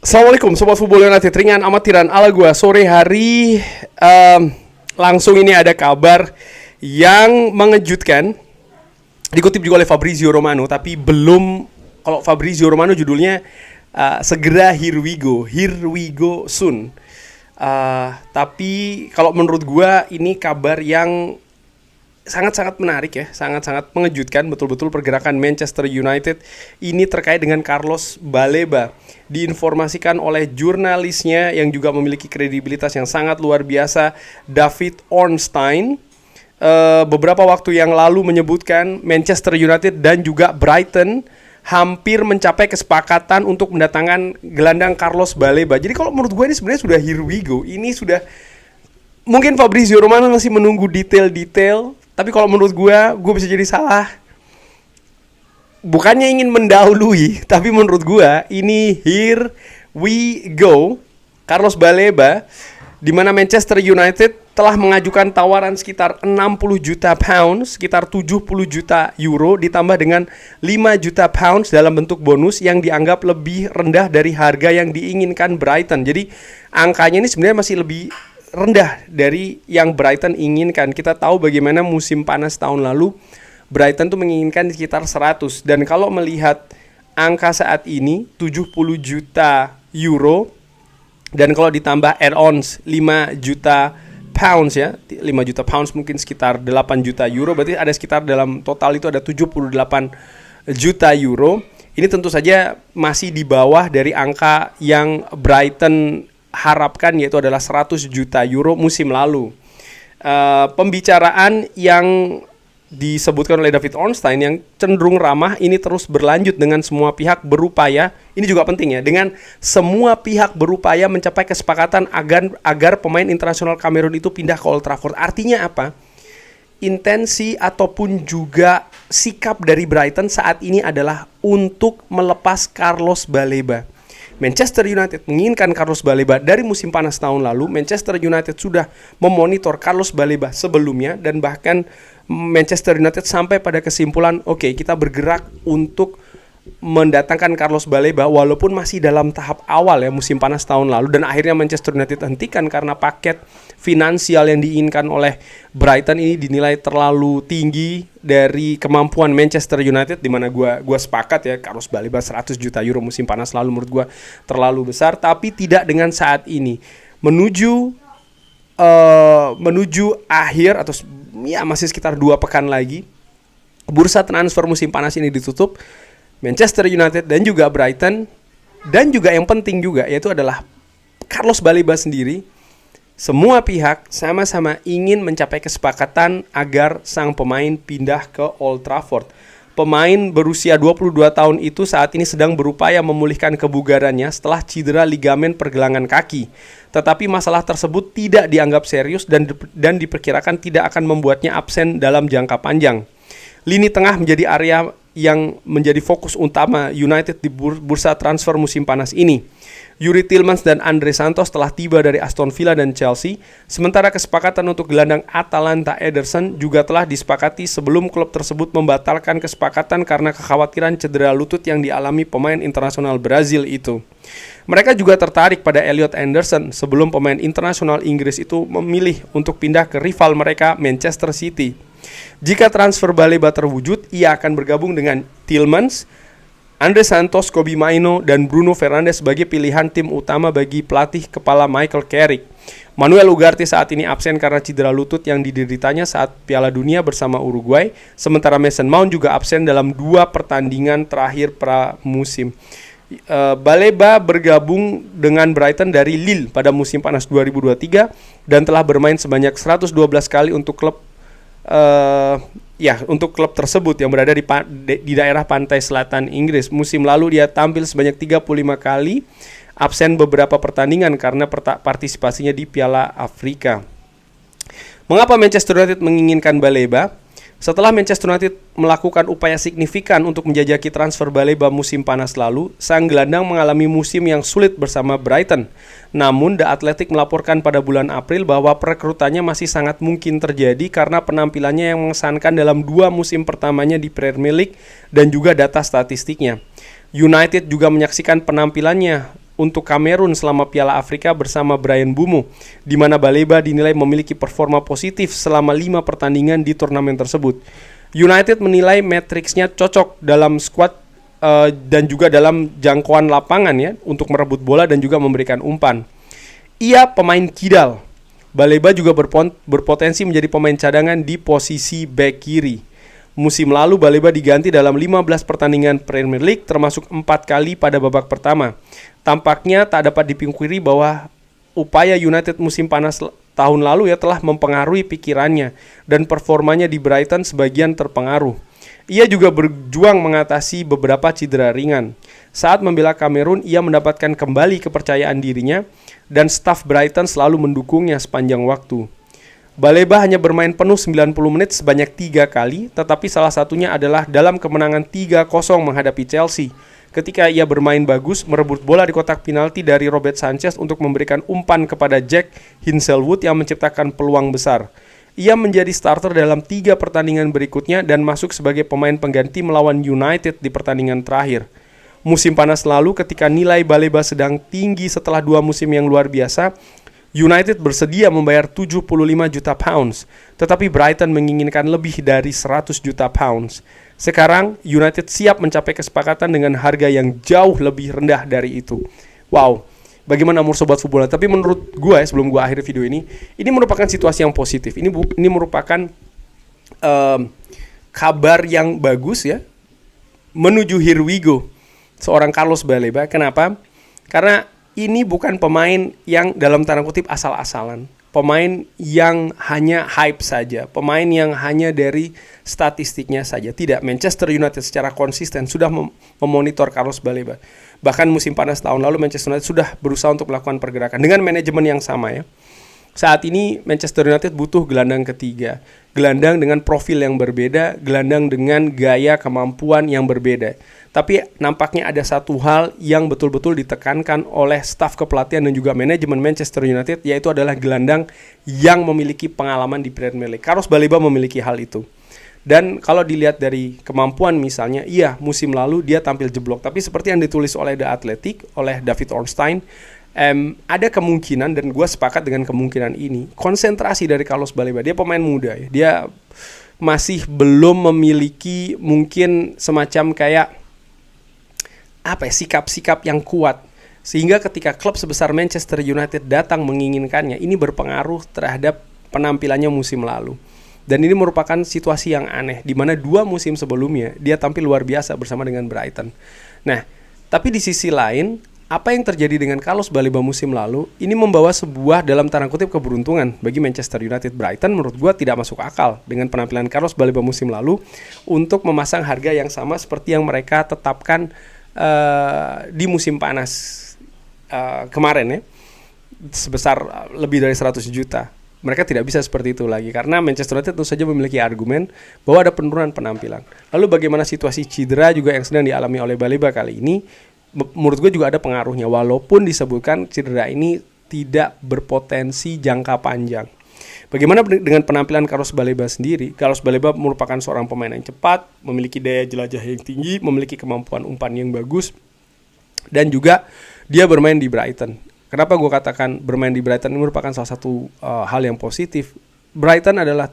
Assalamualaikum Sobat Football United, ringan amatiran ala gua. Sore hari langsung ini ada kabar yang mengejutkan. Dikutip juga oleh Fabrizio Romano, tapi belum. Kalau Fabrizio Romano judulnya segera here we go soon. Tapi kalau menurut gua ini kabar yang sangat-sangat menarik ya, sangat-sangat mengejutkan. Betul-betul pergerakan Manchester United ini terkait dengan Carlos Baleba. Diinformasikan oleh jurnalisnya yang juga memiliki kredibilitas yang sangat luar biasa, David Ornstein, beberapa waktu yang lalu menyebutkan Manchester United dan juga Brighton hampir mencapai kesepakatan untuk mendatangkan gelandang Carlos Baleba. Jadi kalau menurut gue ini sebenarnya sudah here we go. Ini sudah, mungkin Fabrizio Romano masih menunggu detail-detail, tapi kalau menurut gue bisa jadi salah. Bukannya ingin mendahului, tapi menurut gue ini here we go. Carlos Baleba, di mana Manchester United telah mengajukan tawaran sekitar 60 juta pounds, sekitar 70 juta euro, ditambah dengan 5 juta pounds dalam bentuk bonus yang dianggap lebih rendah dari harga yang diinginkan Brighton. Jadi angkanya ini sebenarnya masih lebih rendah dari yang Brighton inginkan. Kita tahu bagaimana musim panas tahun lalu Brighton tuh menginginkan sekitar 100. Dan kalau melihat angka saat ini 70 juta euro, dan kalau ditambah add-ons 5 juta pounds ya, 5 juta pounds mungkin sekitar 8 juta euro, berarti ada sekitar dalam total itu ada 78 juta euro. Ini tentu saja masih di bawah dari angka yang Brighton harapkan, yaitu adalah 100 juta euro musim lalu. Pembicaraan yang disebutkan oleh David Ornstein yang cenderung ramah ini terus berlanjut dengan semua pihak berupaya, ini juga penting ya, dengan semua pihak berupaya mencapai kesepakatan agar pemain internasional Kamerun itu pindah ke Old Trafford. Artinya apa? Intensi ataupun juga sikap dari Brighton saat ini adalah untuk melepas Carlos Baleba. Manchester United menginginkan Carlos Baleba dari musim panas tahun lalu. Manchester United sudah memonitor Carlos Baleba sebelumnya, dan bahkan Manchester United sampai pada kesimpulan, oke, kita bergerak untuk mendatangkan Carlos Baleba walaupun masih dalam tahap awal ya musim panas tahun lalu, dan akhirnya Manchester United hentikan karena paket finansial yang diinginkan oleh Brighton ini dinilai terlalu tinggi dari kemampuan Manchester United, di mana gua sepakat ya, Carlos Baleba 100 juta euro musim panas lalu menurut gua terlalu besar, tapi tidak dengan saat ini. Menuju akhir atau ya masih sekitar 2 pekan lagi bursa transfer musim panas ini ditutup. Manchester United dan juga Brighton, dan juga yang penting juga yaitu adalah Carlos Baleba sendiri, semua pihak sama-sama ingin mencapai kesepakatan agar sang pemain pindah ke Old Trafford. Pemain berusia 22 tahun itu saat ini sedang berupaya memulihkan kebugarannya setelah cedera ligamen pergelangan kaki. Tetapi masalah tersebut tidak dianggap serius dan diperkirakan tidak akan membuatnya absen dalam jangka panjang. Lini tengah menjadi area yang menjadi fokus utama United di bursa transfer musim panas ini. Youri Tielemans dan Andre Santos telah tiba dari Aston Villa dan Chelsea, sementara kesepakatan untuk gelandang Atalanta Ederson juga telah disepakati sebelum klub tersebut membatalkan kesepakatan karena kekhawatiran cedera lutut yang dialami pemain internasional Brazil itu. Mereka juga tertarik pada Elliot Anderson sebelum pemain internasional Inggris itu memilih untuk pindah ke rival mereka Manchester City. Jika transfer Baleba terwujud, ia akan bergabung dengan Tielemans, Andre Santos, Kobbie Mainoo, dan Bruno Fernandes sebagai pilihan tim utama bagi pelatih kepala Michael Carrick. Manuel Ugarte saat ini absen karena cedera lutut yang dideritanya saat Piala Dunia bersama Uruguay, sementara Mason Mount juga absen dalam 2 pertandingan terakhir pramusim. Baleba bergabung dengan Brighton dari Lille pada musim panas 2023 dan telah bermain sebanyak 112 kali untuk klub tersebut yang berada di daerah pantai selatan Inggris. Musim lalu dia tampil sebanyak 35 kali, absen beberapa pertandingan karena partisipasinya di Piala Afrika. Mengapa Manchester United menginginkan Baleba? Setelah Manchester United melakukan upaya signifikan untuk menjajaki transfer Baleba musim panas lalu, sang gelandang mengalami musim yang sulit bersama Brighton. Namun, The Athletic melaporkan pada bulan April bahwa perekrutannya masih sangat mungkin terjadi karena penampilannya yang mengesankan dalam 2 musim pertamanya di Premier League dan juga data statistiknya. United juga menyaksikan penampilannya untuk Kamerun selama Piala Afrika bersama Bryan Mbeumo, di mana Baleba dinilai memiliki performa positif selama 5 pertandingan di turnamen tersebut. United menilai matriksnya cocok dalam skuad dan juga dalam jangkauan lapangan ya untuk merebut bola dan juga memberikan umpan. Ia pemain kidal. Baleba juga berpotensi menjadi pemain cadangan di posisi bek kiri. Musim lalu Baleba diganti dalam 15 pertandingan Premier League termasuk 4 kali pada babak pertama. Tampaknya tak dapat dipungkiri bahwa upaya United musim panas tahun lalu ya telah mempengaruhi pikirannya dan performanya di Brighton sebagian terpengaruh. Ia juga berjuang mengatasi beberapa cedera ringan. Saat membela Kamerun, ia mendapatkan kembali kepercayaan dirinya dan staf Brighton selalu mendukungnya sepanjang waktu. Baleba hanya bermain penuh 90 menit sebanyak 3 kali, tetapi salah satunya adalah dalam kemenangan 3-0 menghadapi Chelsea. Ketika ia bermain bagus, merebut bola di kotak penalti dari Robert Sanchez untuk memberikan umpan kepada Jack Hinshelwood yang menciptakan peluang besar. Ia menjadi starter dalam 3 pertandingan berikutnya dan masuk sebagai pemain pengganti melawan United di pertandingan terakhir. Musim panas lalu ketika nilai Baleba sedang tinggi setelah 2 musim yang luar biasa, United bersedia membayar 75 juta pounds, tetapi Brighton menginginkan lebih dari 100 juta pounds. Sekarang, United siap mencapai kesepakatan dengan harga yang jauh lebih rendah dari itu. Wow, bagaimana menurut Sobat Futbola? Tapi menurut gue, sebelum gue akhiri video ini merupakan situasi yang positif. Ini merupakan kabar yang bagus ya, menuju here we go. Seorang Carlos Baleba, kenapa? Karena ini bukan pemain yang dalam tanda kutip asal-asalan. Pemain yang hanya hype saja. Pemain yang hanya dari statistiknya saja. Tidak, Manchester United secara konsisten sudah memonitor Carlos Baleba. Bahkan musim panas tahun lalu Manchester United sudah berusaha untuk melakukan pergerakan dengan manajemen yang sama ya. Saat ini Manchester United butuh gelandang ketiga. Gelandang dengan profil yang berbeda, gelandang dengan gaya kemampuan yang berbeda. Tapi nampaknya ada satu hal yang betul-betul ditekankan oleh staf kepelatihan dan juga manajemen Manchester United, yaitu adalah gelandang yang memiliki pengalaman di Premier League. Carlos Baleba memiliki hal itu. Dan kalau dilihat dari kemampuan misalnya, iya musim lalu dia tampil jeblok. Tapi seperti yang ditulis oleh The Athletic, oleh David Ornstein, ada kemungkinan, dan gue sepakat dengan kemungkinan ini, konsentrasi dari Carlos Baleba. Dia pemain muda ya. Dia masih belum memiliki mungkin semacam kayak sikap-sikap yang kuat, sehingga ketika klub sebesar Manchester United datang menginginkannya, ini berpengaruh terhadap penampilannya musim lalu. Dan ini merupakan situasi yang aneh, di mana 2 musim sebelumnya dia tampil luar biasa bersama dengan Brighton. Nah, tapi di sisi lain, apa yang terjadi dengan Carlos Baleba musim lalu, ini membawa sebuah dalam tanda kutip keberuntungan bagi Manchester United. Brighton menurut gue tidak masuk akal dengan penampilan Carlos Baleba musim lalu untuk memasang harga yang sama seperti yang mereka tetapkan di musim panas kemarin ya, sebesar lebih dari 100 juta. Mereka tidak bisa seperti itu lagi karena Manchester United tentu saja memiliki argumen bahwa ada penurunan penampilan. Lalu bagaimana situasi cedera juga yang sedang dialami oleh Baleba kali ini, menurut gue juga ada pengaruhnya, walaupun disebutkan cedera ini tidak berpotensi jangka panjang. Bagaimana dengan penampilan Carlos Baleba sendiri? Carlos Baleba merupakan seorang pemain yang cepat, memiliki daya jelajah yang tinggi, memiliki kemampuan umpan yang bagus, dan juga dia bermain di Brighton. Kenapa gue katakan bermain di Brighton ini merupakan salah satu hal yang positif? Brighton adalah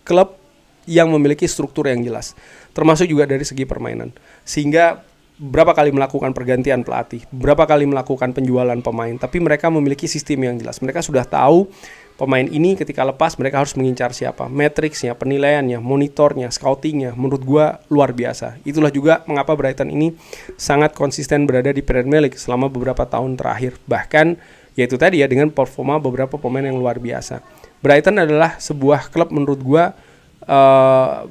klub yang memiliki struktur yang jelas, termasuk juga dari segi permainan. Sehingga berapa kali melakukan pergantian pelatih, berapa kali melakukan penjualan pemain, tapi mereka memiliki sistem yang jelas. Mereka sudah tahu pemain ini ketika lepas mereka harus mengincar siapa, matriksnya, penilaiannya, monitornya, scoutingnya, menurut gua luar biasa. Itulah juga mengapa Brighton ini sangat konsisten berada di Premier League selama beberapa tahun terakhir. Bahkan yaitu tadi ya, dengan performa beberapa pemain yang luar biasa. Brighton adalah sebuah klub menurut gua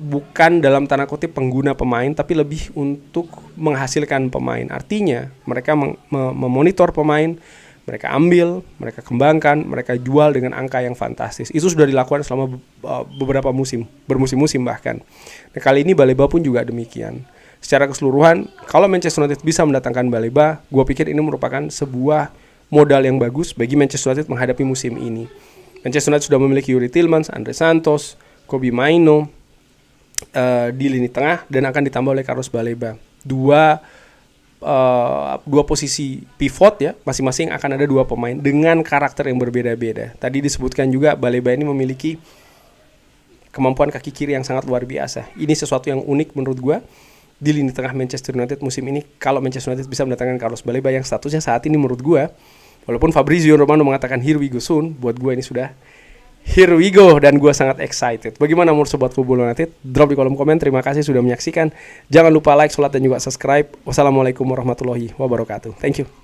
bukan dalam tanda kutip pengguna pemain, tapi lebih untuk menghasilkan pemain. Artinya mereka memonitor pemain, mereka ambil, mereka kembangkan, mereka jual dengan angka yang fantastis. Itu sudah dilakukan selama beberapa musim, bermusim-musim bahkan. Nah, kali ini Baleba pun juga demikian. Secara keseluruhan, kalau Manchester United bisa mendatangkan Baleba, gue pikir ini merupakan sebuah modal yang bagus bagi Manchester United menghadapi musim ini. Manchester United sudah memiliki Yuri Tillmans, Andre Santos, Kobbie Mainoo di lini tengah, dan akan ditambah oleh Carlos Baleba. 2 dua posisi pivot ya, masing-masing akan ada dua pemain dengan karakter yang berbeda-beda. Tadi disebutkan juga Baleba ini memiliki kemampuan kaki kiri yang sangat luar biasa. Ini sesuatu yang unik menurut gue di lini tengah Manchester United musim ini. Kalau Manchester United bisa mendatangkan Carlos Baleba yang statusnya saat ini menurut gue, walaupun Fabrizio Romano mengatakan here we go soon, buat gue ini sudah here we go dan gue sangat excited. Bagaimana menurut Sobat Football United? Drop di kolom komen. Terima kasih sudah menyaksikan. Jangan lupa like, sholat dan juga subscribe. Wassalamualaikum warahmatullahi wabarakatuh. Thank you.